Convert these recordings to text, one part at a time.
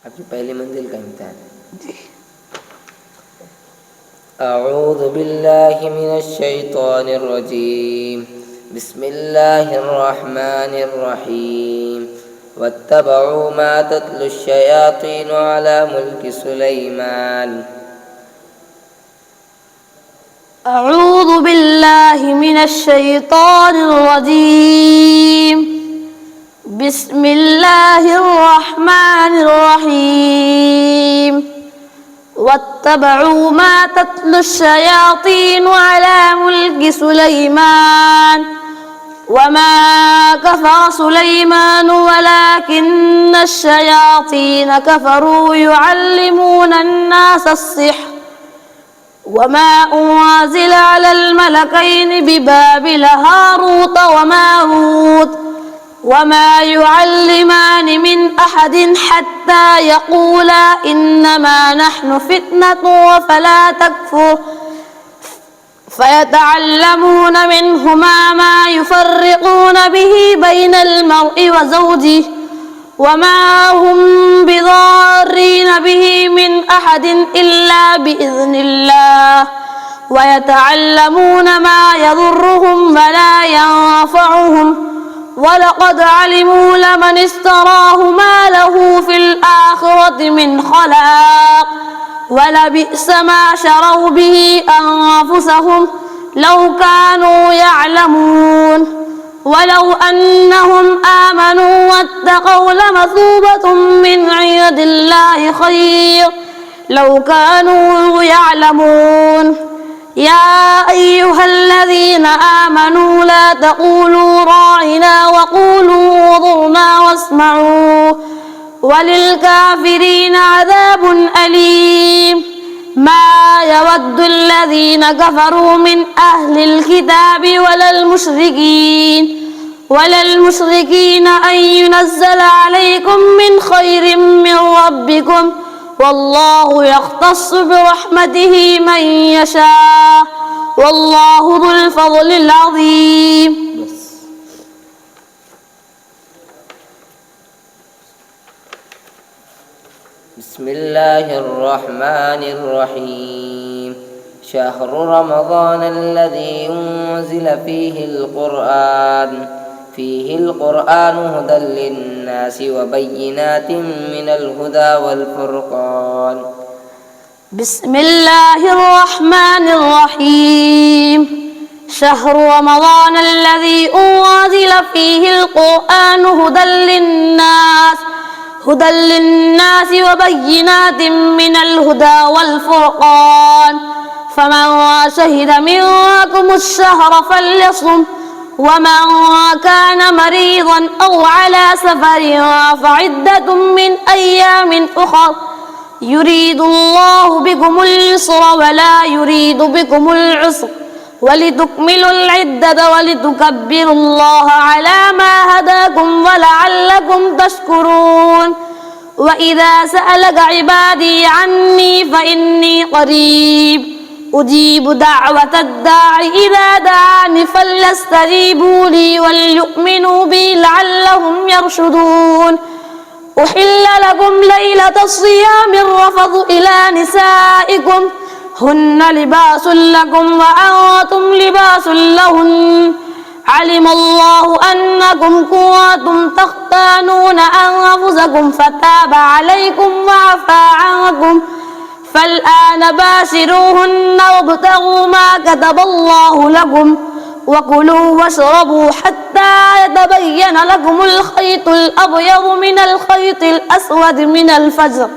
आपकी पहली मंजिल का इम्तिहान है। अऊज़ु बिल्लाहि मिनश शैतानिर रजीम। बिस्मिल्लाहिर रहमानिर रहीम। वत्तबऊ मा तत्लुश शयातीनु अला मुल्कि सुलैमान। أعوذ بالله من الشيطان الرجيم. بسم الله الرحمن الرحيم. واتبعوا ما تتلو الشياطين على ملك سليمان وما كفر سليمان ولكن الشياطين كفروا يعلمون الناس السحر وما أنزل على الملكين ببابل هاروت وماروت وما يعلمان من أحد حتى يقولا إنما نحن فتنة فلا تكفر فيتعلمون منهما ما يفرقون به بين المرء وزوجه وما هم بضارين به من أحد إلا بإذن الله ويتعلمون ما يضرهم ولا ينفعهم ولقد علموا لمن اشتراه ما له في الآخرة من خلاق ولبئس ما شروا به أنفسهم لو كانوا يعلمون ولو أنهم آمنوا واتقوا لمثوبة من عند الله خير لو كانوا يعلمون. يا أيها الذين آمنوا لا تقولوا راعنا وقولوا انظرنا واسمعوا وللكافرين عذاب أليم. ما يود الذين كفروا من أهل الكتاب ولا المشركين أن ينزل عليكم من خير من ربكم والله يختص برحمته من يشاء والله ذو الفضل العظيم. بسم الله الرحمن الرحيم. شهر رمضان الذي أنزل فيه القرآن هدى للناس وبينات من الهدى والفرقان. بسم الله الرحمن الرحيم. شهر رمضان الذي أنزل فيه القرآن هدى للناس وبينات من الهدى والفرقان فمن شهد منكم الشهر فليصم ومن كان مريضا أو على سفر فعدة من أيام أخر يريد الله بكم اليسر ولا يريد بكم العسر ولتكملوا العدة ولتكبروا الله على ما هداكم ولعلكم تشكرون. وإذا سألك عبادي عني فإني قريب أجيب دعوة الداع إذا دعاني فليستجيبوا لي وليؤمنوا بي لعلهم يرشدون. أحل لكم ليلة الصيام الرفث إلى نسائكم هن لباس لكم وأنتم لباس لهن علم الله أنكم كنتم تختانون أنفسكم فتاب عليكم وعفى عنكم فالآن باشروهن وابتغوا ما كتب الله لكم وكلوا واشربوا حتى يتبين لكم الخيط الأبيض من الخيط الأسود من الفجر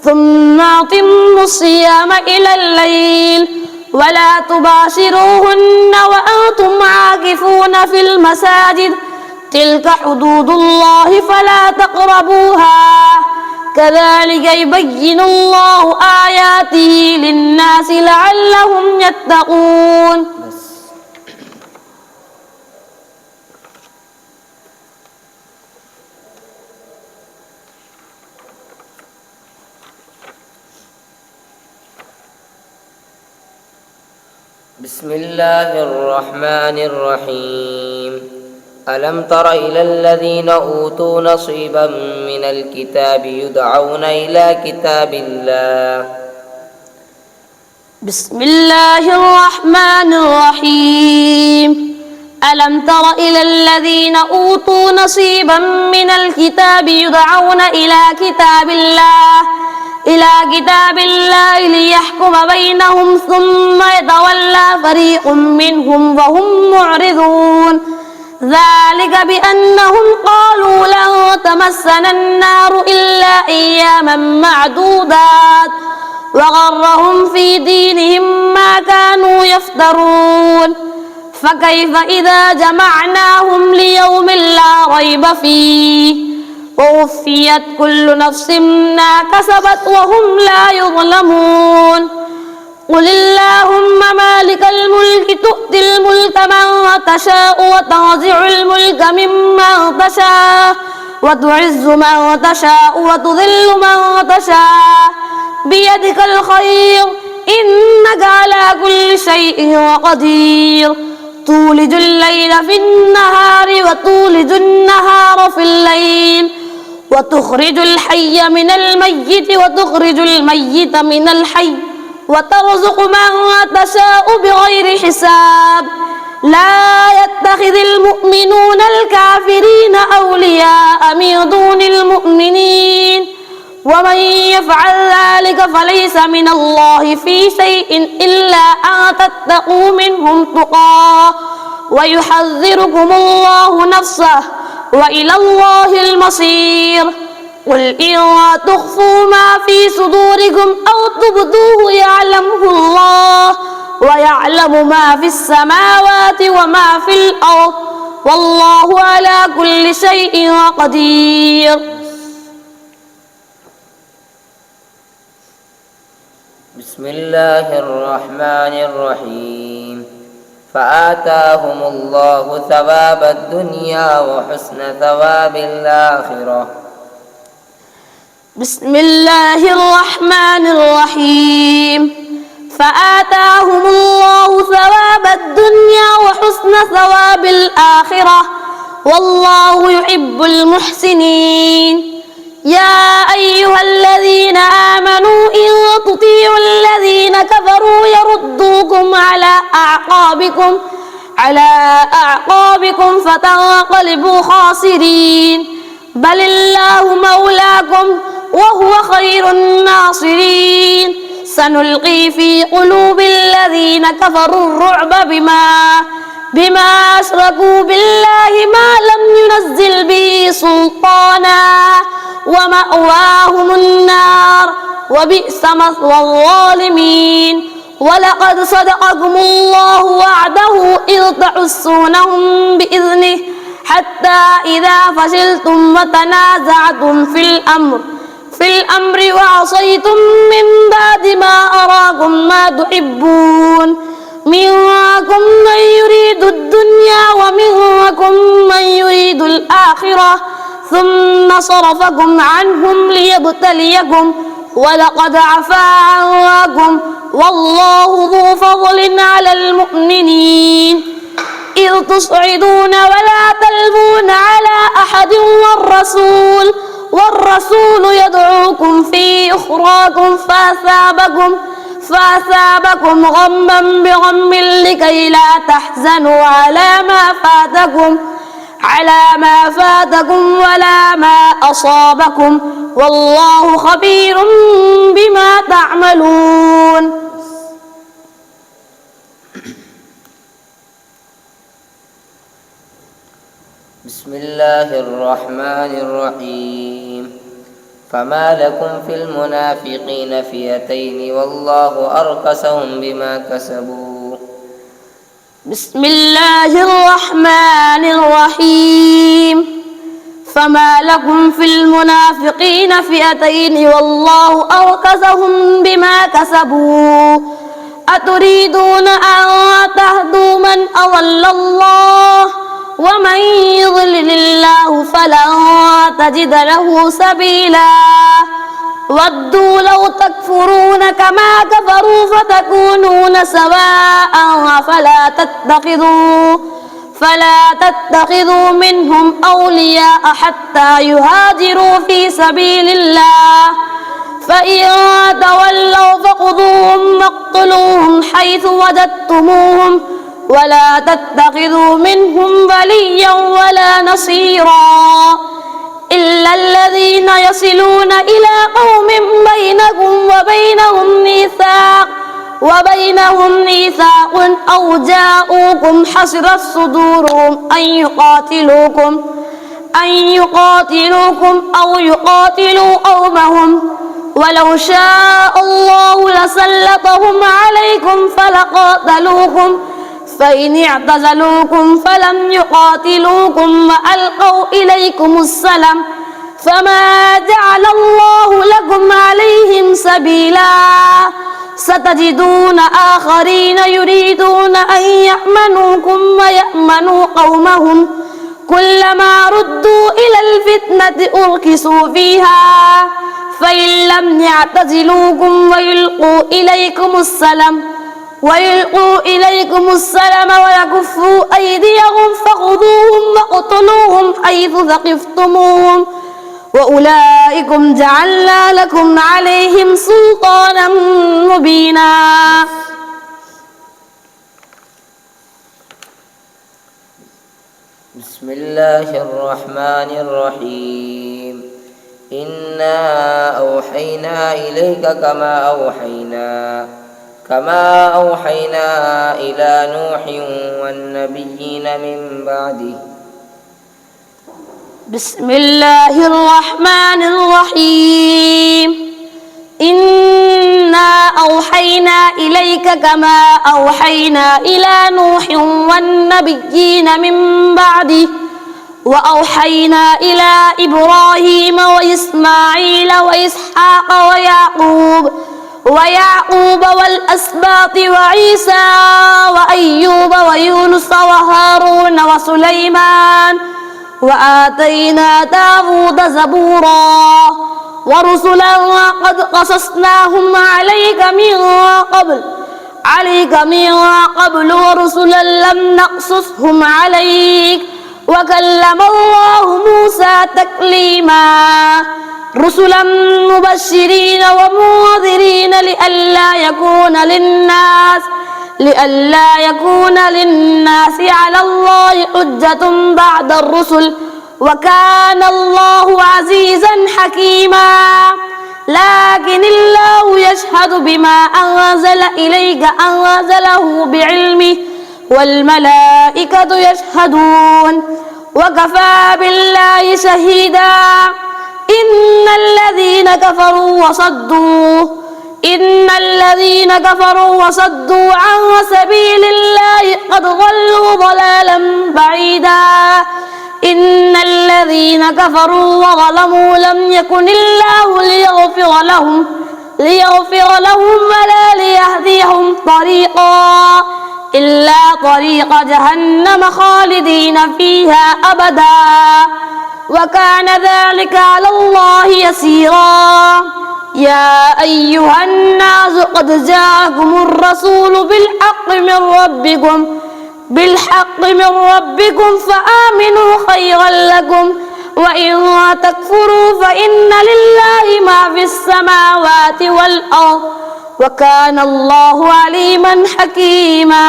ثم أتموا الصيام إلى الليل ولا تباشروهن وأنتم عاكفون في المساجد تلك حدود الله فلا تقربوها كذلك يبين الله آياته للناس لعلهم يتقون. بسم الله الرحمن الرحيم. ألم تر إلى الذين أوتوا نصيبا من الكتاب يدعون إلى كتاب الله. بسم الله الرحمن الرحيم. ألم تر إلى الذين أوتوا نصيبا من الكتاب يدعون إلى كتاب الله ليحكم بينهم ثم يتولى فريق منهم وهم معرضون. ذلك بأنهم قالوا لن تمسنا النار إلا أياما معدودات وغرهم في دينهم ما كانوا يفترون. فكيف إذا جمعناهم ليوم لا ريب فيه ووفيت كل نفس ما كسبت وهم لا يظلمون. قل اللهم مالك الملك تؤتي الملك من تشاء وتنزع الملك ممن تشاء وتعز من تشاء وتذل من تشاء بيدك الخير إنك على كل شيء قدير. تولج الليل في النهار وتولج النهار في الليل وتخرج الحي من الميت وتخرج الميت من الحي وترزق من تشاء بغير حساب. لا يتخذ المؤمنون الكافرين أولياء من دون المؤمنين ومن يفعل ذلك فليس من الله في شيء إلا أن تتقوا منهم تقاه ويحذركم الله نفسه وإلى الله المصير. قل إن تخفوا ما في صدوركم أو تبدوه يعلمه الله ويعلم ما في السماوات وما في الأرض والله على كل شيء قدير. بسم الله الرحمن الرحيم. فآتاهم الله ثواب الدنيا وحسن ثواب الآخرة. بسم الله الرحمن الرحيم. فآتاهم الله ثواب الدنيا وحسن ثواب الآخرة والله يحب المحسنين. يا أيها الذين آمنوا إن تطيعوا الذين كفروا يردوكم على أعقابكم فتنقلبوا خاسرين. بل الله مولاكم وهو خير الناصرين. سنلقي في قلوب الذين كفروا الرعب بما أشركوا بالله ما لم ينزل به سلطانا ومأواهم النار وبئس مثوى الظالمين. ولقد صدقكم الله وعده إذ تحسونهم بإذنه حتى إذا فشلتم وتنازعتم في الأمر وعصيتم من بعد ما أراكم ما تحبون منكم من يريد الدنيا ومنكم من يريد الآخرة ثم صرفكم عنهم ليبتليكم ولقد عفا عنكم والله ذو فضل على المؤمنين. إذ تصعدون ولا تلوون على أحد والرسول يدعوكم في أخراكم فأثابكم غما بغم لكي لا تحزنوا على ما فاتكم ولا ما أصابكم والله خبير بما تعملون. بسم الله الرحمن الرحيم. فما لكم في المنافقين فئتين والله أركسهم بما كسبوا. بسم الله الرحمن الرحيم. فما لكم في المنافقين فئتين والله أركسهم بما كسبوا. أتريدون أن تهدوا من أضل الله ومن يضلل الله فلن تجد له سبيلا. ودوا لو تكفرون كما كفروا فتكونون سواء فلا تتخذوا منهم أولياء حتى يهاجروا في سبيل الله فإن تولوا فخذوهم واقتلوهم حيث وجدتموهم ولا تتخذوا منهم وليا ولا نصيرا إلا الذين يصلون إلى قوم وبينهم ميثاق أو جاءوكم حصرت صدورهم أن يقاتلوكم أو يقاتلوا قومهم ولو شاء الله لسلطهم عليكم فلقاتلوكم فإن اعتزلوكم فلم يقاتلوكم وألقوا إليكم السلم فما جعل الله لكم عليهم سبيلا ستجدون آخرين يريدون أن يأمنوكم ويأمنوا قومهم كلما ردوا إلى الفتنة أركسوا فيها فإن لم يعتزلوكم ويلقوا إليكم السلم ويكفوا أيديهم فخذوهم وقتلوهم حيث ثقفتموهم وأولئكم جعلنا لكم عليهم سلطانا مبينا. بسم الله الرحمن الرحيم إنا أوحينا إليك كما أوحينا إلى نوح والنبيين من بعده. بسم الله الرحمن الرحيم إنا أوحينا إليك كما أوحينا إلى نوح والنبيين من بعده وأوحينا إلى إبراهيم وإسماعيل وإسحاق ويعقوب والأسباط وعيسى وأيوب ويونس وهارون وسليمان وآتينا داود زبورا ورسلا قد قصصناهم عليك من قبل ورسلا لم نقصصهم عليك وكلم الله موسى تكليما رسلا مبشرين ومنذرين لئلا يكون للناس على الله حجة بعد الرسل وكان الله عزيزا حكيما. لكن الله يشهد بما أنزل إليك أنزله بعلمه والملائكة يشهدون وكفى بالله شهيدا. إن الذين كفروا وصدوا عن سبيل الله قد ضلوا ضلالا بعيدا. إن الذين كفروا وظلموا لم يكن الله ليغفر لهم ولا ليهديهم طريقا إلا طريق جهنم خالدين فيها أبدا وكان ذلك على الله يسيرا. يا أيها الناس قد جاءكم الرسول بالحق من ربكم فآمنوا خيرا لكم وإن تكفروا فإن لله ما في السماوات والأرض وكان الله عليما حكيما.